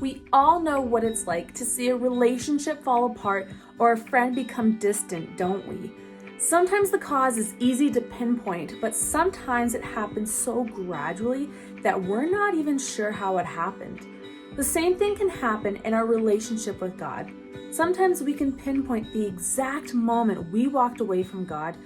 We all know what it's like to see a relationship fall apart or a friend become distant, don't we? Sometimes the cause is easy to pinpoint, but sometimes it happens so gradually that we're not even sure how it happened. The same thing can happen in our relationship with God. Sometimes we can pinpoint the exact moment we walked away from God,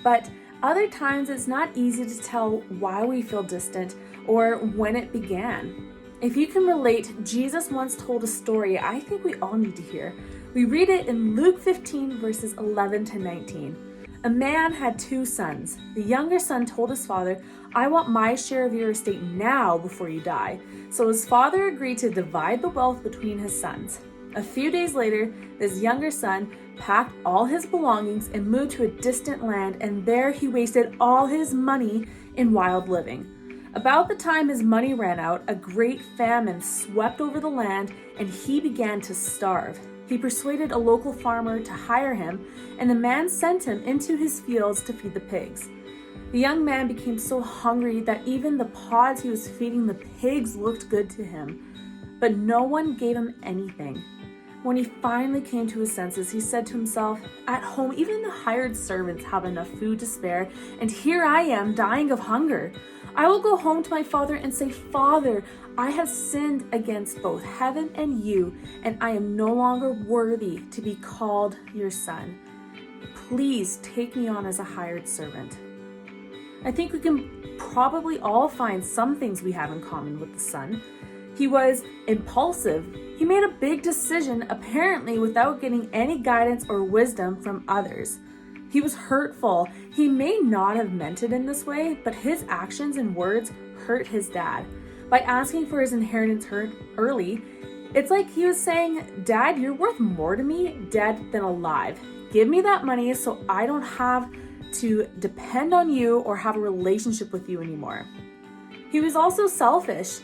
but other times it's not easy to tell why we feel distant or when it began. If you can relate, Jesus once told a story I think we all need to hear. We read it in Luke 15 verses 11 to 19. A man had 2 sons. The younger son told his father, "I want my share of your estate now before you die." So his father agreed to divide the wealth between his sons. A few days later, this younger son packed all his belongings and moved to a distant land, and there he wasted all his money in wild living. About the time his money ran out, a great famine swept over the land and he began to starve. He persuaded a local farmer to hire him, and the man sent him into his fields to feed the pigs. The young man became so hungry that even the pods he was feeding the pigs looked good to him, but no one gave him anything. When he finally came to his senses, he said to himself, "At home, even the hired servants have enough food to spare, and here I am dying of hunger. I will go home to my father and say, 'Father, I have sinned against both heaven and you, and I am no longer worthy to be called your son. Please take me on as a hired servant.'" I think we can probably all find some things we have in common with the son. He was impulsive. He made a big decision, apparently without getting any guidance or wisdom from others. He was hurtful. He may not have meant it in this way, but his actions and words hurt his dad. By asking for his inheritance early, it's like he was saying, "Dad, you're worth more to me dead than alive. Give me that money so I don't have to depend on you or have a relationship with you anymore." He was also selfish.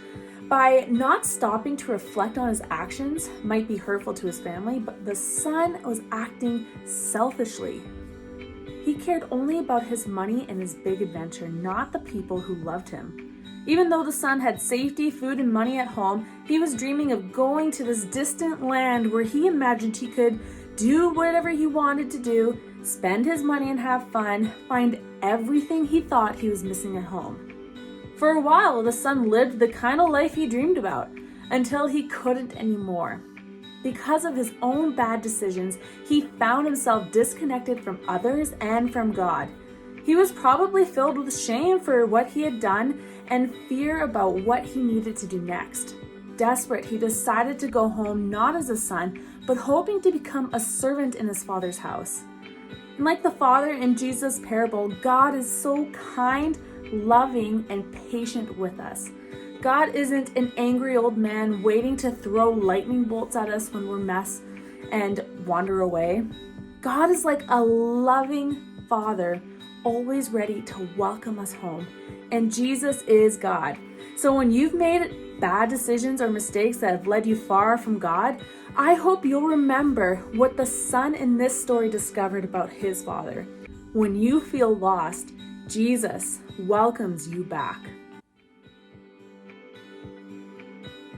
By not stopping to reflect on his actions might be hurtful to his family, but the son was acting selfishly. He cared only about his money and his big adventure, not the people who loved him. Even though the son had safety, food, and money at home, he was dreaming of going to this distant land where he imagined he could do whatever he wanted to do, spend his money and have fun, find everything he thought he was missing at home. For a while, the son lived the kind of life he dreamed about, until he couldn't anymore. Because of his own bad decisions, he found himself disconnected from others and from God. He was probably filled with shame for what he had done and fear about what he needed to do next. Desperate, he decided to go home not as a son, but hoping to become a servant in his father's house. And like the father in Jesus' parable, God is so kind, loving, and patient with us. God isn't an angry old man waiting to throw lightning bolts at us when we're mess and wander away. God is like a loving father, always ready to welcome us home. And Jesus is God. So when you've made bad decisions or mistakes that have led you far from God, I hope you'll remember what the son in this story discovered about his father. When you feel lost, Jesus welcomes you back.